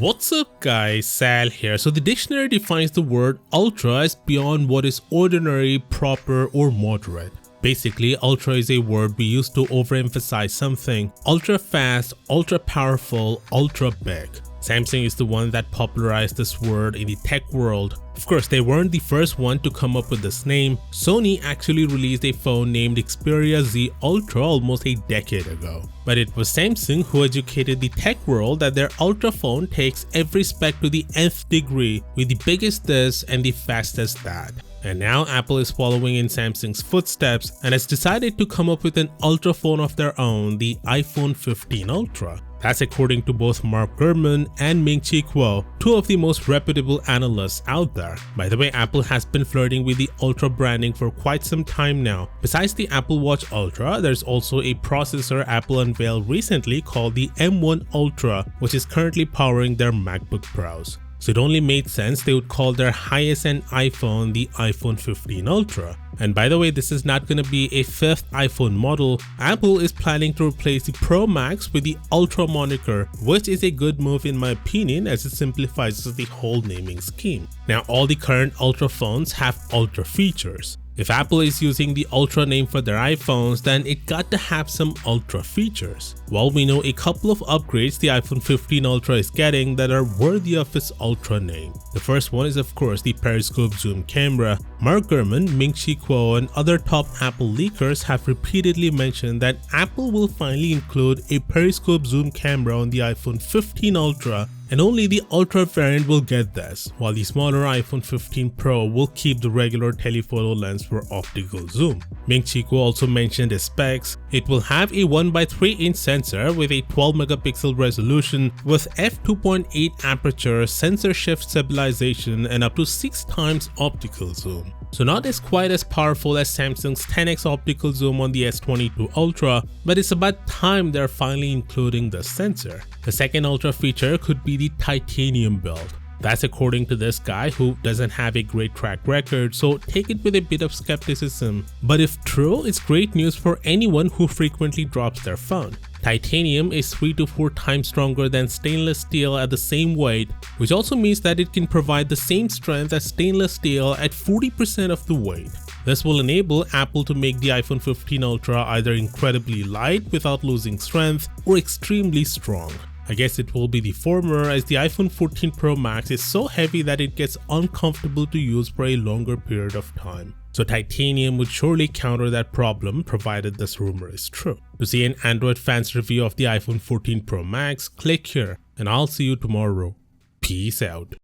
What's up guys, Sal here. So the dictionary defines the word ultra as beyond what is ordinary, proper or moderate. Basically, ultra is a word we use to overemphasize something. Ultra fast, ultra powerful, ultra big. Samsung is the one that popularized this word in the tech world. Of course, they weren't the first one to come up with this name. Sony actually released a phone named Xperia Z Ultra almost a decade ago. But it was Samsung who educated the tech world that their Ultra phone takes every spec to the nth degree, with the biggest this and the fastest that. And now Apple is following in Samsung's footsteps and has decided to come up with an Ultra phone of their own, the iPhone 15 Ultra. That's according to both Mark Gurman and Ming-Chi Kuo, two of the most reputable analysts out there. By the way, Apple has been flirting with the Ultra branding for quite some time now. Besides the Apple Watch Ultra, there's also a processor Apple unveiled recently called the M1 Ultra, which is currently powering their MacBook Pros. So it only made sense they would call their highest end iPhone the iPhone 15 Ultra. And by the way, this is not going to be a fifth iPhone model. Apple is planning to replace the Pro Max with the Ultra moniker, which is a good move in my opinion as it simplifies the whole naming scheme. Now all the current Ultra phones have Ultra features. If Apple is using the Ultra name for their iPhones, then it got to have some Ultra features. Well, we know a couple of upgrades the iPhone 15 Ultra is getting that are worthy of its Ultra name. The first one is of course the periscope zoom camera. Mark Gurman, Ming-Chi Kuo and other top Apple leakers have repeatedly mentioned that Apple will finally include a periscope zoom camera on the iPhone 15 Ultra, and only the Ultra variant will get this, while the smaller iPhone 15 Pro will keep the regular telephoto lens for optical zoom. Ming-Chi Kuo also mentioned the specs. It will have a 1x3-inch sensor with a 12 megapixel resolution with f2.8 aperture, sensor shift stabilization and up to 6 times optical zoom. So not as quite as powerful as Samsung's 10x optical zoom on the S22 Ultra, but it's about time they're finally including the sensor. The second Ultra feature could be the titanium build. That's according to this guy who doesn't have a great track record, so take it with a bit of skepticism. But if true, it's great news for anyone who frequently drops their phone. Titanium is 3 to 4 times stronger than stainless steel at the same weight, which also means that it can provide the same strength as stainless steel at 40% of the weight. This will enable Apple to make the iPhone 15 Ultra either incredibly light without losing strength or extremely strong. I guess it will be the former, as the iPhone 14 Pro Max is so heavy that it gets uncomfortable to use for a longer period of time. So titanium would surely counter that problem provided this rumor is true. To see an Android fan's review of the iPhone 14 Pro Max, click here and I'll see you tomorrow. Peace out.